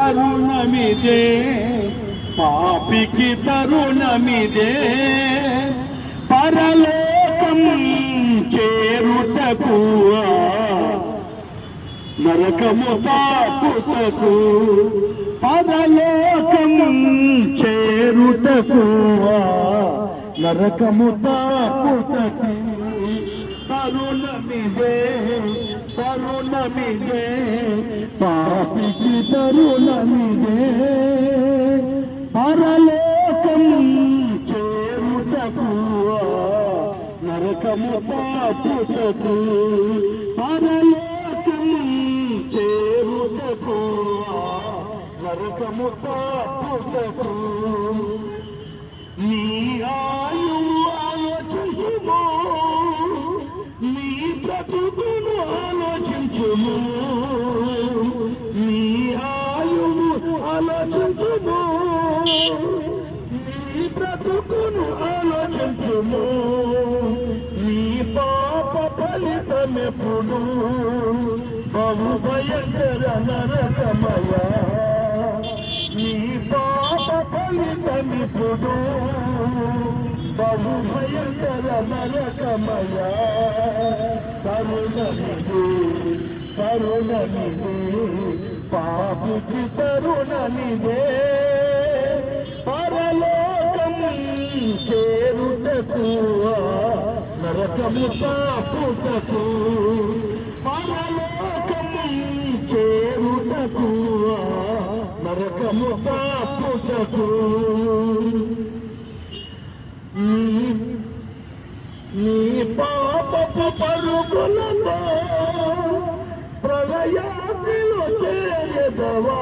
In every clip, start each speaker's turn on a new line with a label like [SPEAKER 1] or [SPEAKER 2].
[SPEAKER 1] తరుణమిదే పాపికి తరుణమిదే పరలోకం చేరుటకు నరకము తాపుటకు పరలోకం చేరుటకు నరకము తాపుటకు తరుణమిదే తరుణమిదే పాపికి తరుణమిదే పరలోకం చేరుటకు నరకము తాపుటకు పరలోకం చేరుటకు నరకము తాపుటకు నీ ఆయువు ఆలోచించుమో నీ బ్రతుకును ఆలోచించుము నీ ఆయువు ఆలోచించుము నీ బ్రతుకును ఆలోచించుము నీ పాప ఫలితమెప్పుడు బహు భయంకర నరకమయ నీ పాప ఫలితమిప్పుడు బహు భయంకర నరకమయ తరుణమిదే తరుణమిదే పాపికి తరుణమిదే పరలోకం చేరుటకు నరకము తాపుటకు పరలోకం చేరుటకు నరకము తాపుటకు నీ పాపపు పరుగులలో ప్రళయాగ్నిలో చేరదవా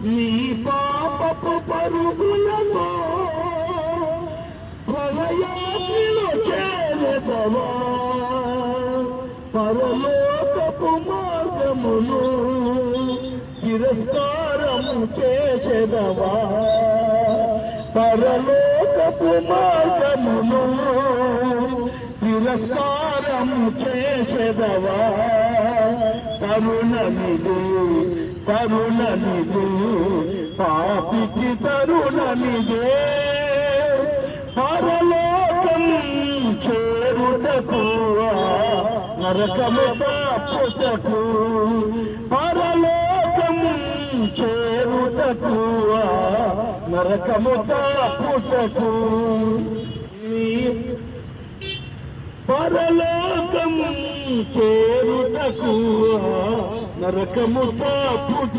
[SPEAKER 1] నీ పాపపు పరుగులలో ప్రళయాగ్నిలో చేరదవా పరలోకపు మార్గమును తిరస్కారము చేసెదవా పరలోకపు మార్గమును తిరస్కారము చేసెదవా తరుణమిదే తరుణమిదే పాపికి తరుణమిదే పరలోకం చేరుటకు నరకము తాపుటకు పరలోకం చేరుటకు నరకము తాపుటకు పరలోకం చేరుటకు నరకము తాపుటకు